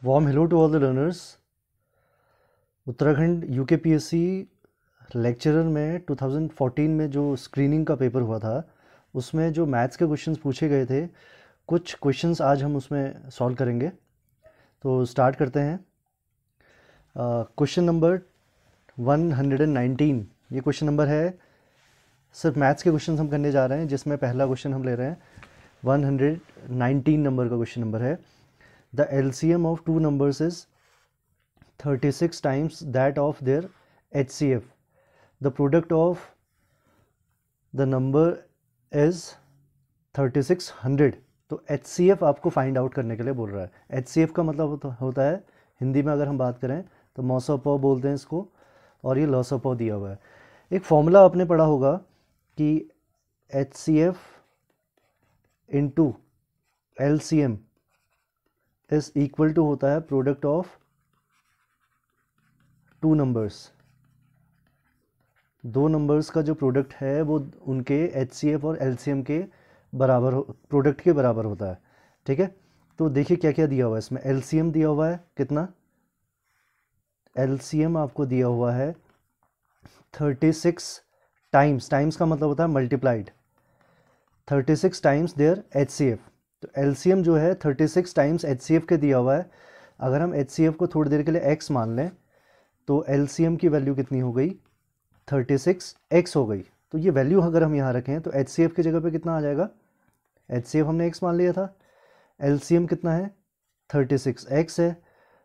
Warm hello to all the learners. Uttarakhand UKPSC lecturer में 2014 में जो स्क्रीनिंग का पेपर हुआ था उसमें जो मैथ्स के क्वेश्चंस पूछे गए थे, कुछ क्वेश्चंस आज हम उसमें सॉल्व करेंगे। तो स्टार्ट करते हैं। क्वेश्चन नंबर 119, ये क्वेश्चन नंबर है। सिर्फ मैथ्स के क्वेश्चंस हम करने जा रहे हैं, जिसमें पहला क्वेश्चन हम ले रहे हैं 119 नंबर का क्वेश्चन नंबर है। The LCM of two numbers is 36 times that of their HCF. The product of the number is 3600. तो HCF आपको फाइंड आउट करने के लिए बोल रहा है। HCF का मतलब होता है, हिंदी में अगर हम बात करें तो मौसोपौ बोलते हैं इसको, और ये लौसोपौ दिया हुआ है। एक फॉर्मूला आपने पढ़ा होगा कि HCF into LCM is equal to होता है प्रोडक्ट ऑफ टू नंबर्स। दो नंबर्स का जो प्रोडक्ट है वो उनके HCF और LCM के बराबर, प्रोडक्ट के बराबर होता है। ठीक है, तो देखिए क्या क्या दिया हुआ है इसमें। LCM दिया हुआ है कितना, LCM आपको दिया हुआ है 36 टाइम्स, टाइम्स का मतलब होता है मल्टीप्लाइड, 36 टाइम्स देयर HCF। तो LCM जो है 36 टाइम्स HCF के दिया हुआ है। अगर हम HCF को थोड़ी देर के लिए x मान लें तो LCM की वैल्यू कितनी हो गई, 36x हो गई। तो ये वैल्यू अगर हम यहाँ रखें तो HCF की जगह पे कितना आ जाएगा, HCF हमने x मान लिया था, LCM कितना है 36x है,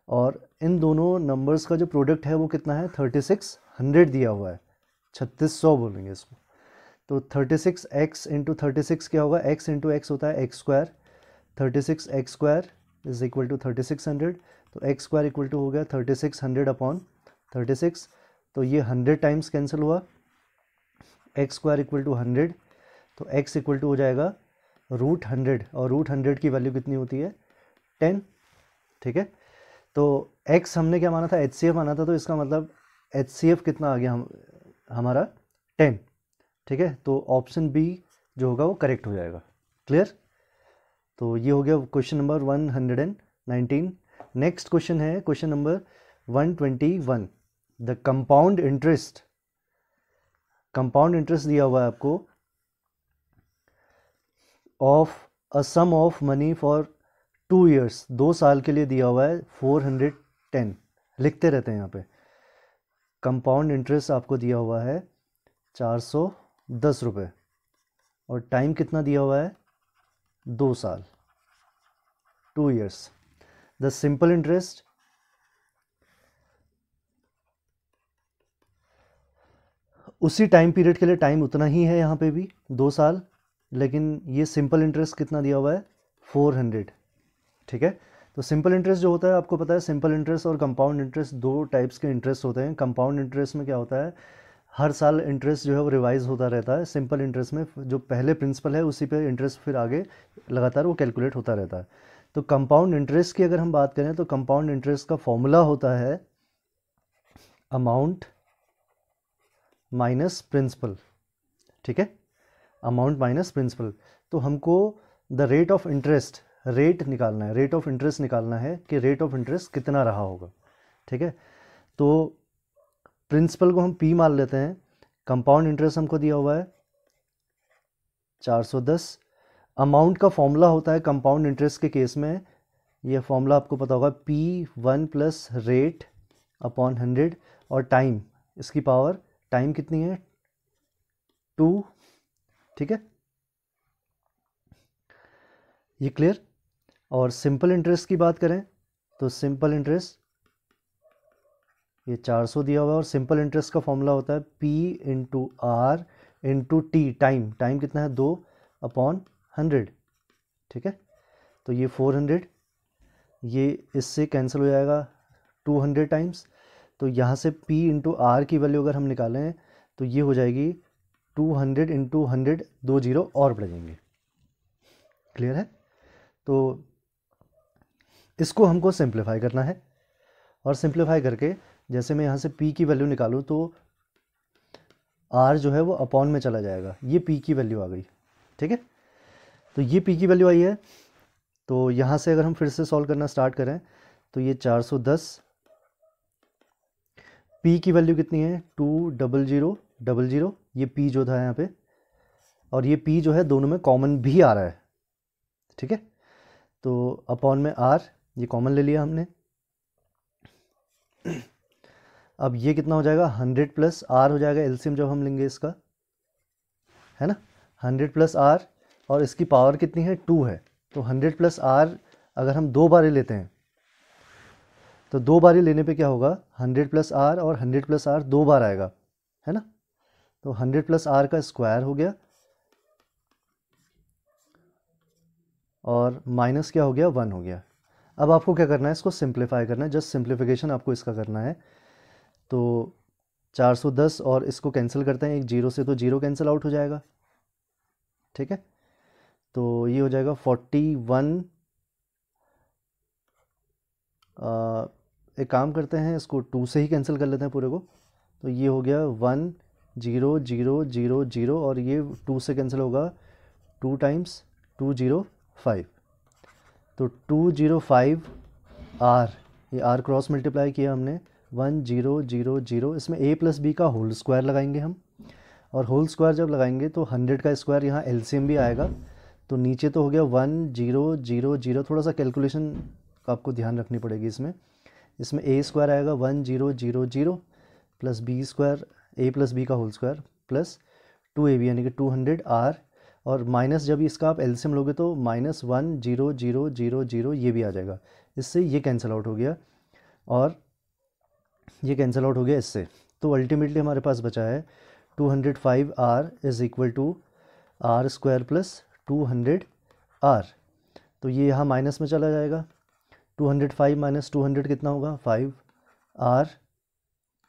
और इन दोनों नंबर्स का जो प्रोडक्ट है वो कितना है 3600 दिया हुआ है, 3600 बोलेंगे इसको। तो 36x इंटू 36 क्या होगा, x इंटू एक्स होता है x square, 36x² is equal to 3600। तो x स्क्वायर इक्वल टू हो गया 3600 अपॉन 36। तो ये 100 टाइम्स कैंसिल हुआ, x स्क्वायर इक्वल टू 100, तो x इक्वल टू हो जाएगा √100, और √100 की वैल्यू कितनी होती है 10। ठीक है, तो x हमने क्या माना था, HCF माना था, तो इसका मतलब HCF कितना आ गया हमारा 10। ठीक है, तो ऑप्शन बी जो होगा वो करेक्ट हो जाएगा। क्लियर, तो ये हो गया क्वेश्चन नंबर 119। नेक्स्ट क्वेश्चन है question number 121। The compound interest, compound interest दिया हुआ है आपको of a sum of money for 2 years, 2 साल के लिए दिया हुआ है 410। लिखते रहते हैं यहाँ पे। कंपाउंड इंटरेस्ट आपको दिया हुआ है 410 रुपये, और टाइम कितना दिया हुआ है 2 साल, 2 years। द सिंपल इंटरेस्ट, उसी टाइम पीरियड के लिए टाइम उतना ही है यहाँ पे भी 2 साल, लेकिन ये सिंपल इंटरेस्ट कितना दिया हुआ है 400। ठीक है, तो सिंपल इंटरेस्ट जो होता है आपको पता है, सिंपल इंटरेस्ट और कंपाउंड इंटरेस्ट दो टाइप्स के इंटरेस्ट होते हैं। कंपाउंड इंटरेस्ट में क्या होता है, हर साल इंटरेस्ट जो है वो रिवाइज होता रहता है। सिंपल इंटरेस्ट में जो पहले प्रिंसिपल है उसी पे इंटरेस्ट फिर आगे लगातार वो कैलकुलेट होता रहता है। तो कंपाउंड इंटरेस्ट की अगर हम बात करें तो कंपाउंड इंटरेस्ट का फॉर्मूला होता है अमाउंट माइनस प्रिंसिपल। ठीक है, अमाउंट माइनस प्रिंसिपल। तो हमको the rate of interest, rate निकालना है, रेट ऑफ इंटरेस्ट निकालना है कि रेट ऑफ इंटरेस्ट कितना रहा होगा। ठीक है, तो प्रिंसिपल को हम P मान लेते हैं, कंपाउंड इंटरेस्ट हमको दिया हुआ है 410। अमाउंट का फॉर्मूला होता है कंपाउंड इंटरेस्ट के केस में, ये फॉर्मूला आपको पता होगा P1 प्लस रेट अपॉन 100, और टाइम, इसकी पावर टाइम कितनी है 2। ठीक है, ये क्लियर। और सिंपल इंटरेस्ट की बात करें तो सिंपल इंटरेस्ट ये 400 दिया हुआ है, और सिंपल इंटरेस्ट का फॉर्मूला होता है P into R into T, time, time कितना है 2 अपॉन 100। ठीक है, तो ये 400, ये इससे कैंसिल हो जाएगा 200 टाइम्स। तो यहाँ से P इंटू आर की वैल्यू अगर हम निकालें तो ये हो जाएगी 200 इंटू 100, 2 जीरो और बढ़ जाएंगे। क्लियर है, तो इसको हमको सिंप्लीफाई करना है, और सिंप्लीफाई करके जैसे मैं यहाँ से P की वैल्यू निकालूँ तो R जो है वो अपॉन में चला जाएगा, ये P की वैल्यू आ गई। ठीक है, तो ये P की वैल्यू आई है। तो यहाँ से अगर हम फिर से सॉल्व करना स्टार्ट करें तो ये 410, P की वैल्यू कितनी है 20000, ये P जो था यहाँ पे, और ये P जो है दोनों में कॉमन भी आ रहा है, ठीक है। तो अपॉन में R, ये कॉमन ले लिया हमने। अब ये कितना हो जाएगा 100 प्लस R हो जाएगा एलसीएम जब हम लेंगे इसका, है ना। 100 प्लस R, और इसकी पावर कितनी है 2 है, तो 100 प्लस R अगर हम 2 बारी लेते हैं तो 2 बारी लेने पे क्या होगा 100 प्लस R, और 100 प्लस R 2 बार आएगा, है ना। तो 100 प्लस R का स्क्वायर हो गया, और माइनस क्या हो गया 1 हो गया। अब आपको क्या करना है, इसको सिंप्लीफाई करना है, जस्ट सिंप्लीफिकेशन आपको इसका करना है। तो 410 और इसको कैंसिल करते हैं, एक जीरो से तो जीरो कैंसिल आउट हो जाएगा, ठीक है। तो ये हो जाएगा 41, एक काम करते हैं इसको 2 से ही कैंसिल कर लेते हैं पूरे को। तो ये हो गया 10000, और ये 2 से कैंसिल होगा 2 टाइम्स 205, तो 205 R, ये R क्रॉस मल्टीप्लाई किया हमने 1000, इसमें a प्लस बी का होल स्क्वायर लगाएंगे हम, और होल स्क्वायर जब लगाएंगे तो 100 का स्क्वायर यहाँ एलसीएम भी आएगा, तो नीचे तो हो गया 1000, थोड़ा सा कैलकुलेशन आपको ध्यान रखनी पड़ेगी इसमें a स्क्वायर आएगा 1000 plus B square, a plus B का होल स्क्वायर प्लस 2ab यानी कि 200 R, और माइनस जब इसका आप एलसीएम लोगे तो -1000 ये भी आ जाएगा, इससे ये कैंसिल आउट हो गया, और ये कैंसिल आउट हो गया इससे। तो अल्टीमेटली हमारे पास बचा है 205 R is equal to R square plus 200 R, तो ये यहाँ माइनस में चला जाएगा, 205 माइनस 200 कितना होगा 5 R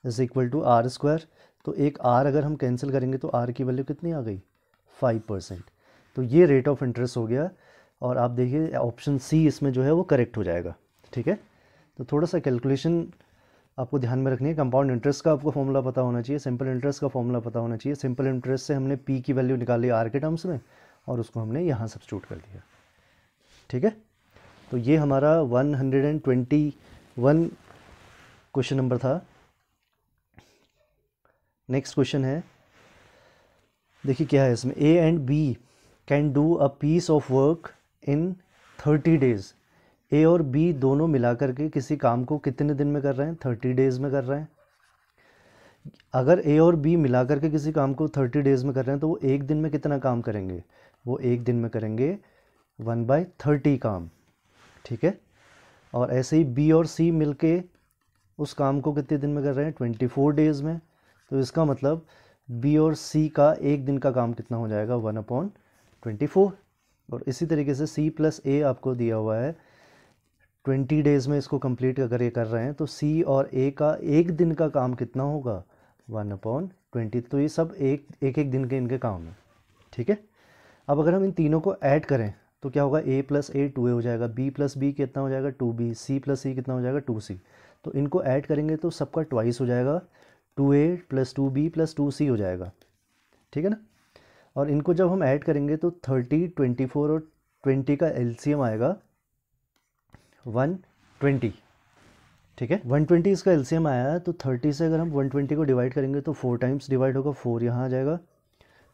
is equal to R square, तो एक R अगर हम कैंसिल करेंगे तो R की वैल्यू कितनी आ गई 5%। तो ये रेट ऑफ इंटरेस्ट हो गया, और आप देखिए ऑप्शन सी इसमें जो है वो करेक्ट हो जाएगा, ठीक है। तो थोड़ा सा कैलकुलेशन आपको ध्यान में रखनी है। कंपाउंड इंटरेस्ट का आपको फॉर्मूला पता होना चाहिए, सिंपल इंटरेस्ट का फॉर्मूला पता होना चाहिए। सिंपल इंटरेस्ट से हमने P की वैल्यू निकाली R के टर्म्स में, और उसको हमने यहाँ सब्स्टिट्यूट कर दिया, ठीक है। तो ये हमारा 121 क्वेश्चन नंबर था। नेक्स्ट क्वेश्चन है, देखिए क्या है इसमें, A and B can do a piece of work in 30 days. A और B दोनों मिलाकर के किसी काम को कितने दिन में कर रहे हैं 30 डेज में कर रहे हैं। अगर A और B मिलाकर के किसी काम को 30 डेज में कर रहे हैं तो वो एक दिन में कितना काम करेंगे, वो एक दिन में करेंगे 1/30 काम, ठीक है। और ऐसे ही B और C मिलके उस काम को कितने दिन में कर रहे हैं 24 डेज में, तो इसका मतलब B और C का एक दिन का काम कितना हो जाएगा 1/24। और इसी तरीके से C प्लस A आपको दिया हुआ है 20 डेज़ में इसको कंप्लीट अगर ये कर रहे हैं तो C और A का एक दिन का काम कितना होगा 1/20। तो ये सब एक एक दिन के इनके काम हैं, ठीक है। अब अगर हम इन तीनों को ऐड करें तो क्या होगा, A प्लस A 2A हो जाएगा, B प्लस B कितना हो जाएगा 2B, C प्लस C कितना हो जाएगा 2C। तो इनको ऐड करेंगे तो सबका ट्वाइस हो जाएगा, 2A plus 2B plus 2C हो जाएगा, ठीक है ना। और इनको जब हम ऐड करेंगे तो 30, 24 और 20 का एलसीएम आएगा 120, ठीक है। 120 इसका एलसीएम आया है, तो 30 से अगर हम 120 को डिवाइड करेंगे तो 4 टाइम्स डिवाइड होगा, 4 यहाँ आ जाएगा।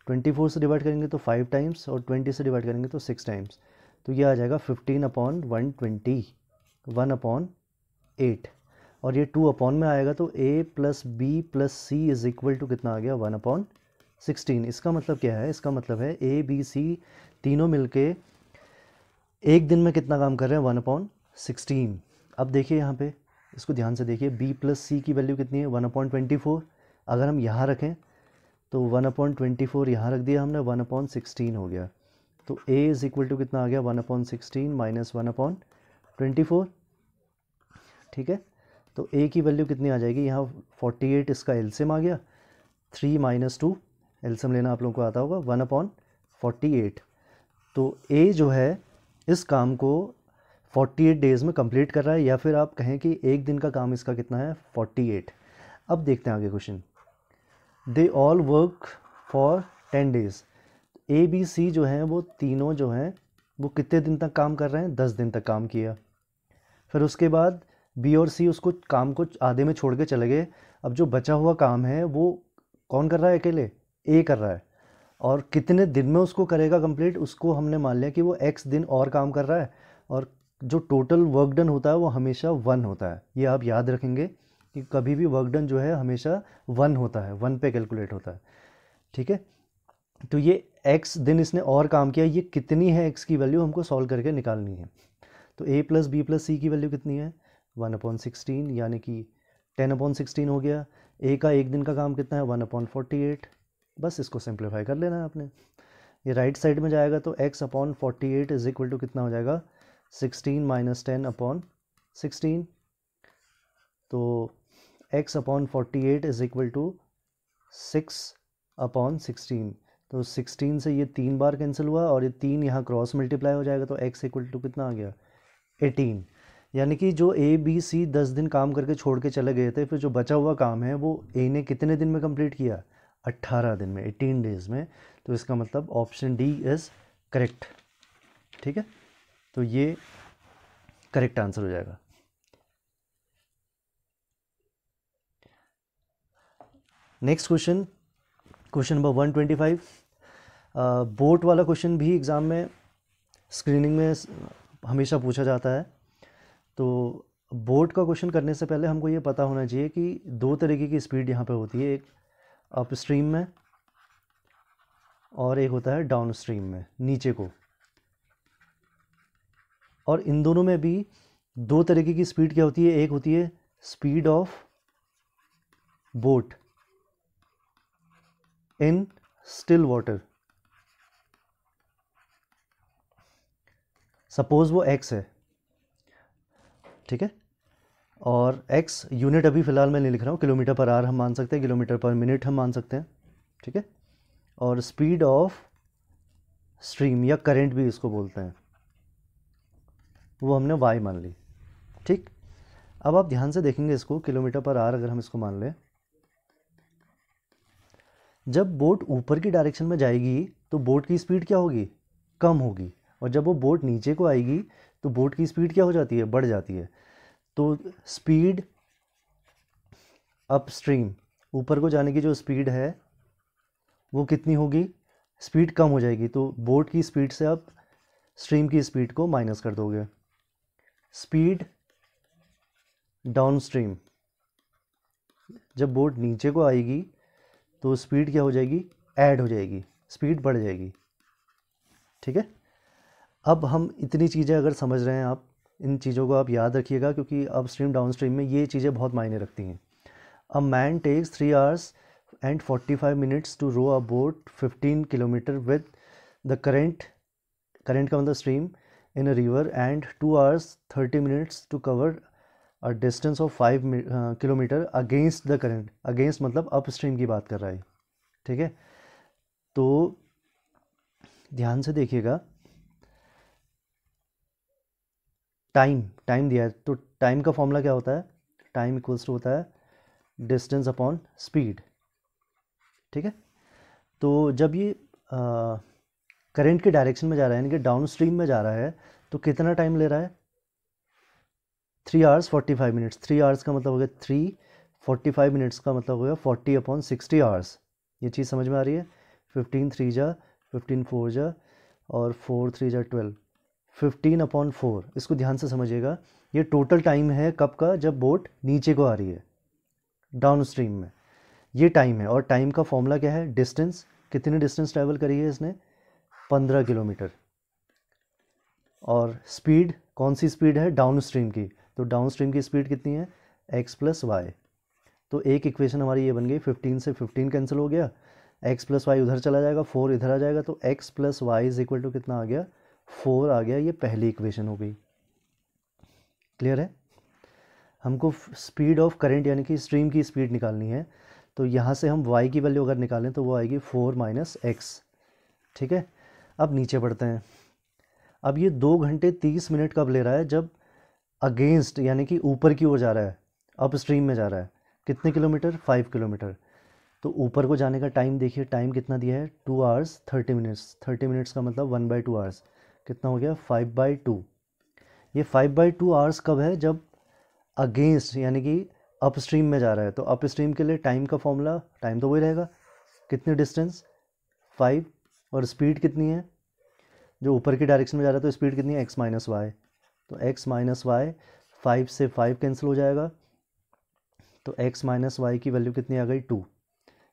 24 से डिवाइड करेंगे तो 5 टाइम्स, और 20 से डिवाइड करेंगे तो 6 टाइम्स, तो ये आ जाएगा 15/120, 1/8। और ये 2 अपॉन में आएगा तो A plus B plus C is equal to कितना आ गया 1/16। इसका मतलब क्या है, इसका मतलब है A B C तीनों मिलके एक दिन में कितना काम कर रहे हैं 1/16। अब देखिए यहाँ पे इसको ध्यान से देखिए, B प्लस C की वैल्यू कितनी है 1/24। अगर हम यहाँ रखें तो 1/24 यहाँ रख दिया हमने, 1/16 हो गया। तो A इज इक्वल टू कितना आ गया 1/16 माइनस 1/24, ठीक है। तो A की वैल्यू कितनी आ जाएगी यहाँ 48, इसका एलसीएम आ गया 3 - 2, एलसीएम लेना आप लोगों को आता होगा 1/48। तो A जो है इस काम को 48 डेज़ में कंप्लीट कर रहा है, या फिर आप कहें कि एक दिन का काम इसका कितना है 48। अब देखते हैं आगे question, they all work for 10 days. A B C जो हैं वो तीनों जो हैं वो कितने दिन तक काम कर रहे हैं 10 दिन तक काम किया। फिर उसके बाद बी और सी उसको काम को आधे में छोड़ के चले गए। अब जो बचा हुआ काम है वो कौन कर रहा है, अकेले ए कर रहा है। और कितने दिन में उसको करेगा कंप्लीट, उसको हमने मान लिया कि वो एक्स दिन और काम कर रहा है, और जो टोटल वर्क डन होता है वो हमेशा 1 होता है। ये आप याद रखेंगे कि कभी भी वर्क डन जो है हमेशा 1 होता है, 1 पे कैलकुलेट होता है। ठीक है, तो ये एक्स दिन इसने और काम किया, ये कितनी है एक्स की वैल्यू हमको सॉल्व करके निकालनी है। तो ए प्लस बी प्लस सी की वैल्यू कितनी है, 1/16, यानी कि 10/16 हो गया। ए का एक दिन का काम कितना है, 1/48। बस इसको सिंप्लीफाई कर लेना है आपने। ये राइट साइड में जाएगा तो x/48 इज इक्वल टू कितना हो जाएगा, 16 माइनस 10/16। तो x/48 इज इक्वल टू 6/16। तो 16 से ये 3 बार कैंसिल हुआ और ये 3 यहाँ क्रॉस मल्टीप्लाई हो जाएगा, तो x इक्वल टू कितना आ गया, 18। यानी कि जो ए बी सी 10 दिन काम करके छोड़ के चले गए थे, फिर जो बचा हुआ काम है वो ए ने कितने दिन में कंप्लीट किया, 18 दिन में, 18 डेज में। तो इसका मतलब ऑप्शन डी इज़ करेक्ट। ठीक है, तो ये करेक्ट आंसर हो जाएगा। Next question, question number 125। Boat वाला क्वेश्चन भी एग्ज़ाम में स्क्रीनिंग में हमेशा पूछा जाता है। तो बोट का क्वेश्चन करने से पहले हमको ये पता होना चाहिए कि 2 तरीके की स्पीड यहाँ पे होती है, एक अप स्ट्रीम में और एक होता है डाउन स्ट्रीम में, नीचे को। और इन दोनों में भी 2 तरीके की स्पीड क्या होती है, एक होती है speed of boat in still water. Suppose वो x है, ठीक है, और x यूनिट अभी फ़िलहाल मैं नहीं लिख रहा हूँ, किलोमीटर पर आवर हम मान सकते हैं, किलोमीटर पर मिनट हम मान सकते हैं। ठीक है, और स्पीड ऑफ स्ट्रीम या करंट भी इसको बोलते हैं, वो हमने y मान ली। ठीक, अब आप ध्यान से देखेंगे इसको, किलोमीटर पर आवर अगर हम इसको मान लें, जब बोट ऊपर की डायरेक्शन में जाएगी तो बोट की स्पीड क्या होगी, कम होगी, और जब वो बोट नीचे को आएगी तो बोट की स्पीड क्या हो जाती है, बढ़ जाती है। तो स्पीड अपस्ट्रीम, ऊपर को जाने की जो स्पीड है वो कितनी होगी, स्पीड कम हो जाएगी। तो बोट की स्पीड से आप स्ट्रीम की स्पीड को माइनस कर दोगे। स्पीड डाउन स्ट्रीम, जब बोट नीचे को आएगी तो स्पीड क्या हो जाएगी, ऐड हो जाएगी, स्पीड बढ़ जाएगी। ठीक है, अब हम इतनी चीज़ें अगर समझ रहे हैं, आप इन चीज़ों को आप याद रखिएगा, क्योंकि अप स्ट्रीम डाउन स्ट्रीम में ये चीज़ें बहुत मायने रखती हैं। A man takes 3 hours and 45 minutes to row a boat 15 kilometer with the current का मतलब stream in a river and 2 hours 30 minutes to cover a distance of 5 kilometer against the current। Against मतलब up stream की बात कर रहा है। ठीक है, तो ध्यान से देखिएगा, टाइम दिया है, तो टाइम का फॉर्मूला क्या होता है, टाइम इक्वल्स टू होता है डिस्टेंस अपॉन स्पीड। ठीक है, तो जब ये करंट के डायरेक्शन में जा रहा है, यानी कि डाउन स्ट्रीम में जा रहा है, तो कितना टाइम ले रहा है, 3 hours 45 minutes। 3 hours का मतलब हो गया 3, 45 minutes का मतलब हो गया 40/60 hours। ये चीज़ समझ में आ रही है, 15 3 जा 15 4 जा और 4 3 जा 12, 15/4। इसको ध्यान से समझिएगा, ये टोटल टाइम है कब का, जब बोट नीचे को आ रही है डाउन स्ट्रीम में, ये टाइम है। और टाइम का फॉर्मूला क्या है, डिस्टेंस, कितनी डिस्टेंस ट्रैवल करी है इसने, 15 किलोमीटर। और स्पीड, कौन सी स्पीड है, डाउन स्ट्रीम की, तो डाउन स्ट्रीम की स्पीड कितनी है, x + y। तो एक इक्वेशन हमारी ये बन गई, 15 से 15 कैंसिल हो गया, x + y उधर चला जाएगा, 4 इधर आ जाएगा, तो x + y is equal to कितना आ गया, 4 आ गया। ये पहली इक्वेशन हो गई। क्लियर है, हमको स्पीड ऑफ करंट यानी कि स्ट्रीम की स्पीड निकालनी है, तो यहाँ से हम y की वैल्यू अगर निकालें तो वो आएगी 4 - x। ठीक है, अब नीचे बढ़ते हैं। अब ये 2 घंटे 30 मिनट कब ले रहा है, जब अगेंस्ट यानी कि ऊपर की ओर जा रहा है, अप स्ट्रीम में जा रहा है, कितने किलोमीटर, 5 किलोमीटर। तो ऊपर को जाने का टाइम देखिए, टाइम कितना दिया है, 2 hours 30 minutes। 30 minutes का मतलब 1/2 hours, कितना हो गया, 5/2। ये 5/2 hours कब है, जब अगेंस्ट यानी कि अप स्ट्रीम में जा रहा है, तो अप स्ट्रीम के लिए टाइम का फॉर्मूला, टाइम तो वही रहेगा, कितनी डिस्टेंस 5, और स्पीड कितनी है, जो ऊपर की डायरेक्शन में जा रहा है तो स्पीड कितनी है x माइनस वाई, तो x माइनस वाई 5 से 5 कैंसिल हो जाएगा, तो x माइनस वाई की वैल्यू कितनी आ गई 2।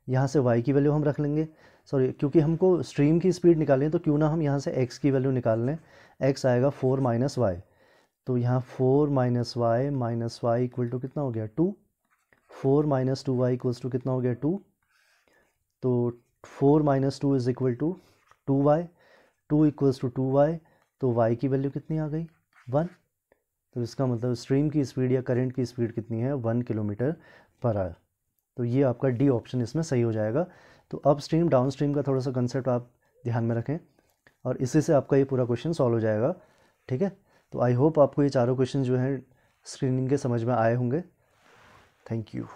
यहाँ से y की वैल्यू हम रख लेंगे, सॉरी क्योंकि हमको स्ट्रीम की स्पीड निकालनी है तो क्यों ना हम यहाँ से x की वैल्यू निकाल लें, x आएगा 4 माइनस वाई, तो यहाँ 4 माइनस वाई इक्वल टू कितना हो गया 2, 4 माइनस 2y इक्वल्स टू कितना हो गया 2, तो 4 minus 2 is equal to 2y, 2 equals to 2y, तो y की वैल्यू कितनी आ गई 1, तो इसका मतलब स्ट्रीम की स्पीड या करंट की स्पीड कितनी है 1 किलोमीटर पर आवर। तो ये आपका डी ऑप्शन इसमें सही हो जाएगा। तो अप स्ट्रीम डाउन स्ट्रीम का थोड़ा सा कंसेप्ट आप ध्यान में रखें और इसी से आपका ये पूरा क्वेश्चन सॉल्व हो जाएगा। ठीक है, तो आई होप आपको ये चारों क्वेश्चन जो हैं स्क्रीनिंग के समझ में आए होंगे। Thank you.